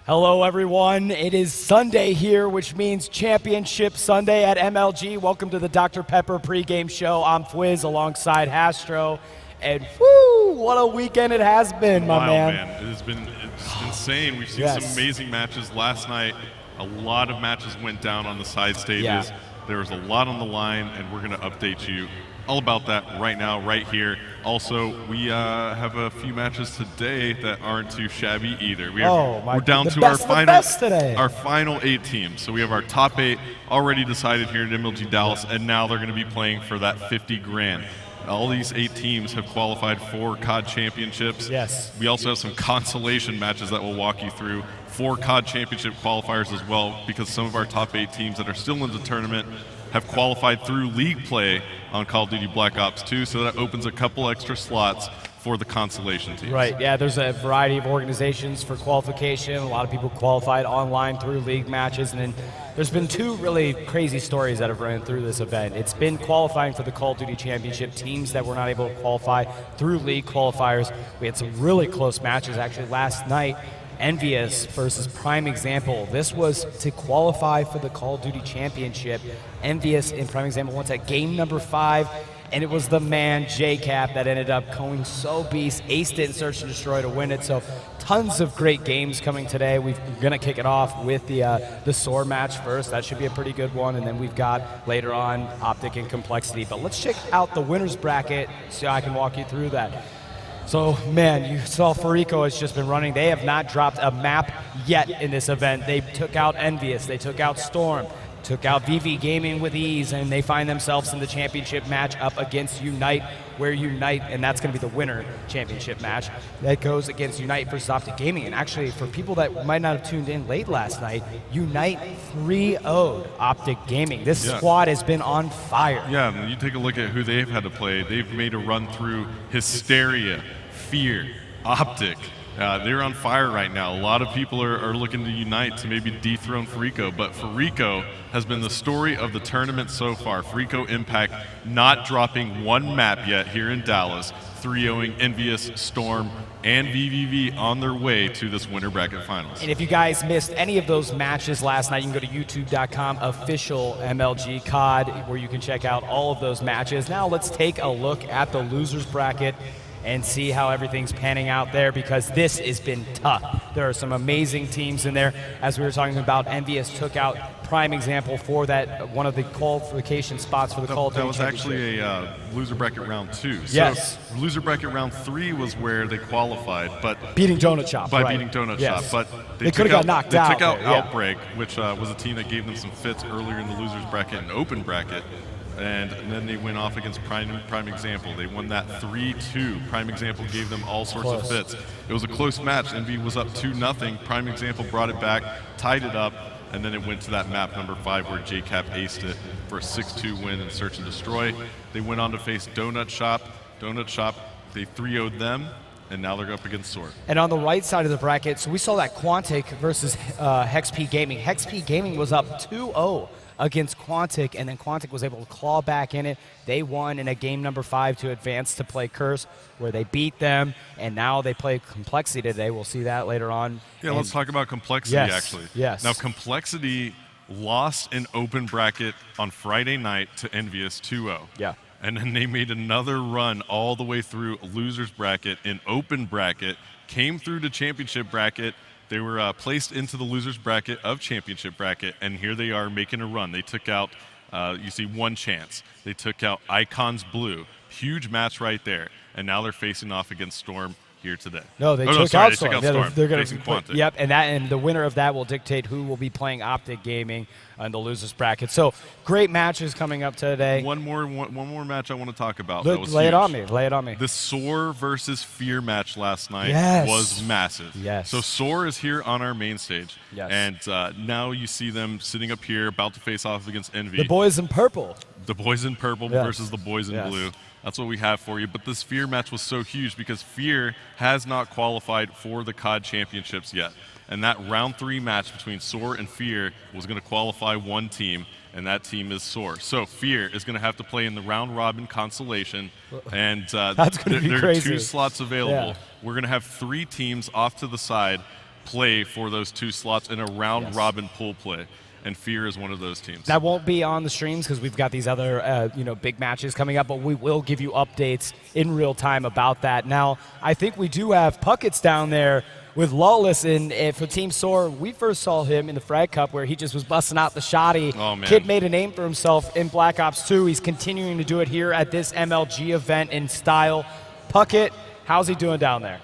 Hello, everyone. It is Sunday here, which means Championship Sunday at MLG. Welcome to the Dr. Pepper pregame show. I'm Fwiz alongside Hastro. And whoo, what a weekend it has been, my man. It has been insane. We've seen some amazing matches last night. A lot of matches went down on the side stages. Yeah. There was a lot on the line, and we're going to update you all about that right now, right here. Also, we have a few matches today that aren't too shabby either. We're down to our final 8 teams. So we have our top 8 already decided here at MLG Dallas, and now they're going to be playing for that 50 grand. All these 8 teams have qualified for COD championships. Yes. We also have some consolation matches that we'll walk you through for COD championship qualifiers as well, because some of our top 8 teams that are still in the tournament have qualified through league play on Call of Duty Black Ops 2, so that opens a couple extra slots for the consolation teams. Right, yeah, there's a variety of organizations for qualification. A lot of people qualified online through league matches, and then there's been 2 really crazy stories that have run through this event. It's been qualifying for the Call of Duty Championship, teams that were not able to qualify through league qualifiers. We had some really close matches actually last night. EnVyUs versus Prime Example. This was to qualify for the Call of Duty Championship. EnVyUs and Prime Example went to game number 5, and it was the man, JCap, that ended up going so beast, aced it in Search and Destroy to win it. So tons of great games coming today. We're going to kick it off with the SOAR match first. That should be a pretty good one. And then we've got later on Optic and Complexity. But let's check out the winner's bracket so I can walk you through that. So, man, you saw Farico has just been running. They have not dropped a map yet in this event. They took out EnVyUs. They took out Storm. Took out VV Gaming with ease, and they find themselves in the championship match up against Unite, where Unite, and that's going to be the winner championship match, that goes against Unite versus Optic Gaming. And actually, for people that might not have tuned in late last night, Unite 3-0'd Optic Gaming. This squad has been on fire. Yeah, and you take a look at who they've had to play. They've made a run through Hysteria, Fear, Optic. They're on fire right now. A lot of people are looking to Unite to maybe dethrone Farico, but Farico has been the story of the tournament so far. Farico Impact not dropping one map yet here in Dallas, 3-0ing EnVyUs, Storm, and VVV on their way to this winter bracket finals. And if you guys missed any of those matches last night, you can go to youtube.com official MLG COD, where you can check out all of those matches. Now let's take a look at the losers bracket and see how everything's panning out there, because this has been tough. There are some amazing teams in there. As we were talking about, EnVyUs took out Prime Example for that one of the qualification spots for the Call of Duty That was actually a loser bracket round 2. Yes. So loser bracket round 3 was where they qualified, but beating Donut Shop. Beating Donut Shop, but they could have got knocked out. They took out Outbreak, which was a team that gave them some fits earlier in the losers bracket and open bracket. And then they went off against Prime Example. They won that 3-2. Prime Example gave them all sorts of fits. It was a close match. Envy was up 2-0. Prime Example brought it back, tied it up, and then it went to that map number 5 where JCap aced it for a 6-2 win in Search and Destroy. They went on to face Donut Shop. Donut Shop, they 3-0'd them, and now they're up against SOAR. And on the right side of the bracket, so we saw that Quantic versus HexP Gaming. HexP Gaming was up 2-0 against Quantic, and then Quantic was able to claw back in it. They won in a game number 5 to advance to play Curse, where they beat them, and now they play Complexity today. We'll see that later on. Yeah, let's talk about Complexity, actually. Yes. Now, Complexity lost an open bracket on Friday night to EnVyUs 2-0. Yeah. And then they made another run all the way through a loser's bracket, an open bracket, came through to championship bracket. They were placed into the losers bracket of championship bracket, and here they are making a run. They took out, you see, One Chance. They took out Icons Blue. Huge match right there. And now they're facing off against Storm here today. No, they took out Storm. They're going facing Quantic. Yep, and the winner of that will dictate who will be playing Optic Gaming in the losers bracket. So great matches coming up today. One more match I want to talk about. Lay it on me. Lay it on me. The SOAR versus Fear match last night was massive. Yes. So SOAR is here on our main stage. Yes. And now you see them sitting up here about to face off against Envy. The boys in purple. The boys in purple versus the boys in blue. That's what we have for you. But this Fear match was so huge because Fear has not qualified for the COD championships yet. And that round 3 match between SOAR and Fear was going to qualify one team, and that team is SOAR. So Fear is going to have to play in the round robin consolation, and That's going to be there crazy. are 2 slots available. Yeah. We're going to have 3 teams off to the side play for those 2 slots in a round-robin pool play. And Fear is one of those teams. That won't be on the streams because we've got these other big matches coming up, but we will give you updates in real time about that. Now, I think we do have Puckets down there with Lawless for Team SOAR. We first saw him in the Frag Cup where he just was busting out the shotty. Oh, man. Kid made a name for himself in Black Ops 2. He's continuing to do it here at this MLG event in style. Pucket, how's he doing down there?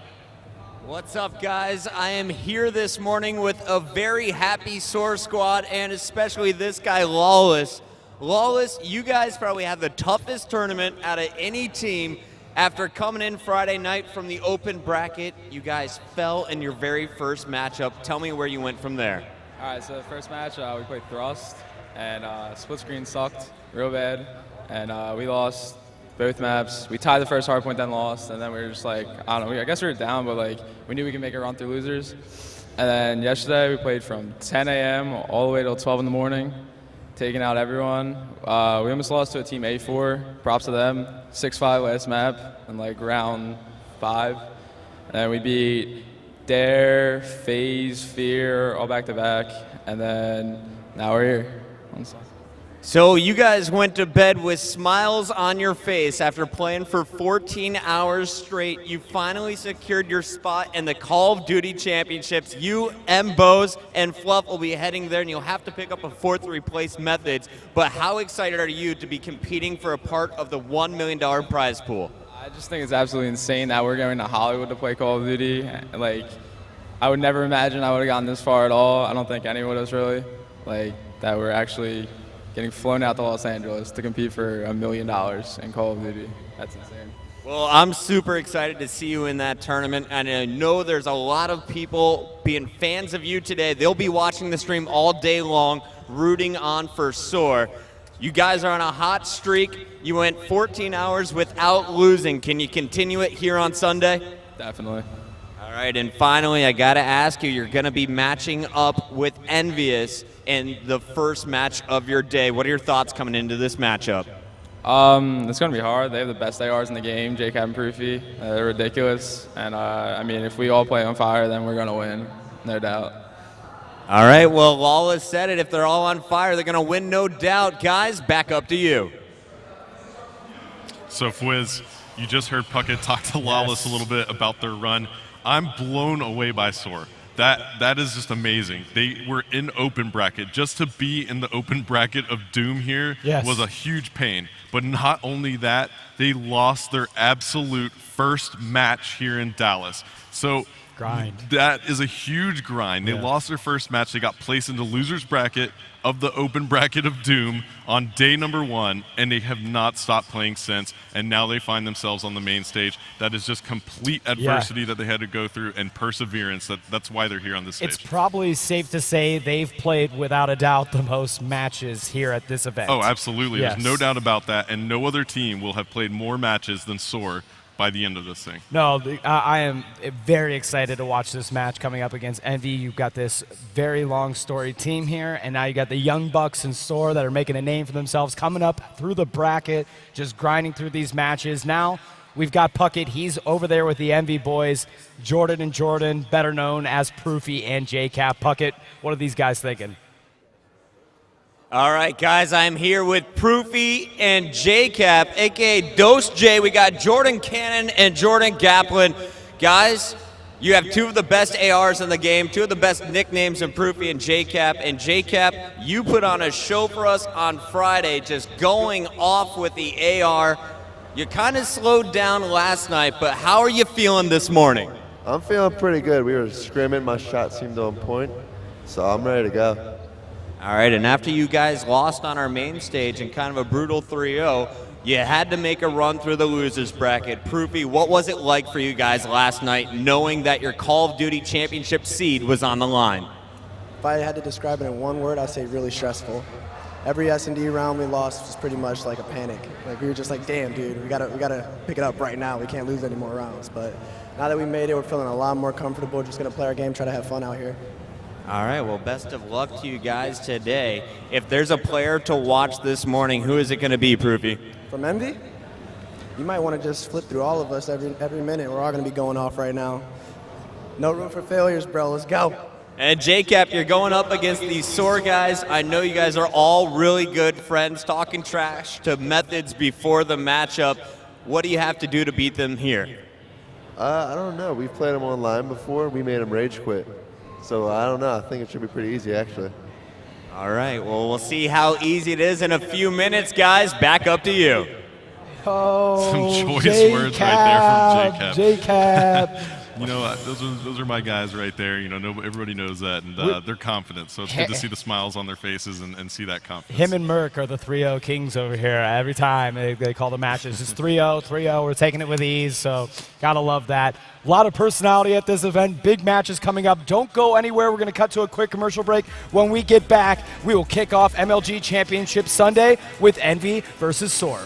What's up, guys? I am here this morning with a very happy SOAR squad, and especially this guy, Lawless. Lawless, you guys probably had the toughest tournament out of any team. After coming in Friday night from the open bracket, you guys fell in your very first matchup. Tell me where you went from there. All right, so the first match, we played Thrust, and split screen sucked real bad, and we lost both maps. We tied the first hardpoint, then lost, and then we were just like, I don't know, I guess we were down, but like we knew we could make it run through losers. And then yesterday we played from 10 a.m. all the way till 12 in the morning, taking out everyone. We almost lost to a team A4, props to them, 6-5 last map in like round 5. And then we beat Dare, FaZe, Fear, all back to back, and then now we're here. So you guys went to bed with smiles on your face after playing for 14 hours straight. You finally secured your spot in the Call of Duty Championships. You, EnVyUs, and Fluff will be heading there, and you'll have to pick up a 4th replace methods. But how excited are you to be competing for a part of the $1 million prize pool? I just think it's absolutely insane that we're going to Hollywood to play Call of Duty. Like, I would never imagine I would have gotten this far at all. I don't think anyone does really. Like, that we're actually getting flown out to Los Angeles to compete for $1 million in Call of Duty. That's insane. Well, I'm super excited to see you in that tournament, and I know there's a lot of people being fans of you today. They'll be watching the stream all day long, rooting on for SOAR. You guys are on a hot streak. You went 14 hours without losing. Can you continue it here on Sunday? Definitely. All right, and finally, I got to ask you, you're going to be matching up with EnVyUs in the first match of your day. What are your thoughts coming into this matchup? It's going to be hard. They have the best ARs in the game, JCap and Proofy. They're ridiculous. And, I mean, if we all play on fire, then we're going to win, no doubt. All right, well, Lawless said it. If they're all on fire, they're going to win, no doubt. Guys, back up to you. So, Fwiz, you just heard Puckett talk to Lawless a little bit about their run. I'm blown away by SOAR. That is just amazing. They were in open bracket. Just to be in the open bracket of Doom here was a huge pain. But not only that, they lost their absolute first match here in Dallas. So that is a huge grind. They lost their first match. They got placed into losers bracket of the open bracket of Doom on day number 1, and they have not stopped playing since, and now they find themselves on the main stage. That is just complete adversity that they had to go through, and perseverance. That's why they're here on this stage. It's probably safe to say they've played, without a doubt, the most matches here at this event. Oh, absolutely. There's no doubt about that, and no other team will have played more matches than SOAR by the end of this thing. No, I am very excited to watch this match coming up against Envy. You've got this very long story team here, and now you got the Young Bucks and SOAR that are making a name for themselves, coming up through the bracket, just grinding through these matches. Now we've got Puckett. He's over there with the Envy boys, Jordan and Jordan, better known as Proofy and JCap. Puckett, what are these guys thinking? All right, guys, I'm here with Proofy and JCap, a.k.a. Dose J. We got Jordan Cannon and Jordan Gaplin. Guys, you have 2 of the best ARs in the game, 2 of the best nicknames in Proofy and JCap. And JCap, you put on a show for us on Friday, just going off with the AR. You kind of slowed down last night, but how are you feeling this morning? I'm feeling pretty good. We were scrimming. My shot seemed on point, so I'm ready to go. All right, and after you guys lost on our main stage in kind of a brutal 3-0, you had to make a run through the losers bracket. Proofy, what was it like for you guys last night, knowing that your Call of Duty Championship seed was on the line? If I had to describe it in one word, I'd say really stressful. Every S&D round we lost was pretty much like a panic. Like we were just like, damn, dude, we gotta pick it up right now. We can't lose any more rounds. But now that we made it, we're feeling a lot more comfortable. Just gonna play our game, try to have fun out here. All right, well, best of luck to you guys today. If there's a player to watch this morning, who is it going to be, Proofy? From Envy? You might want to just flip through all of us every minute. We're all going to be going off right now. No room for failures, bro. Let's go. And JCap, you're going up against these SOAR guys. I know you guys are all really good friends, talking trash to methods before the matchup. What do you have to do to beat them here? I don't know. We've played them online before. We made them rage quit. So I don't know. I think it should be pretty easy, actually. All right, well, we'll see how easy it is in a few minutes, guys. Back up to you. Oh, Some choice words right there from JCap. You know, those are my guys right there. You know, everybody knows that, and they're confident. So it's good to see the smiles on their faces and see that confidence. Him and Merck are the 3-0 kings over here. Every time they call the matches, it's 3-0, 3-0. We're taking it with ease, so gotta love that. A lot of personality at this event. Big matches coming up. Don't go anywhere. We're going to cut to a quick commercial break. When we get back, we will kick off MLG Championship Sunday with EnVy versus SOAR.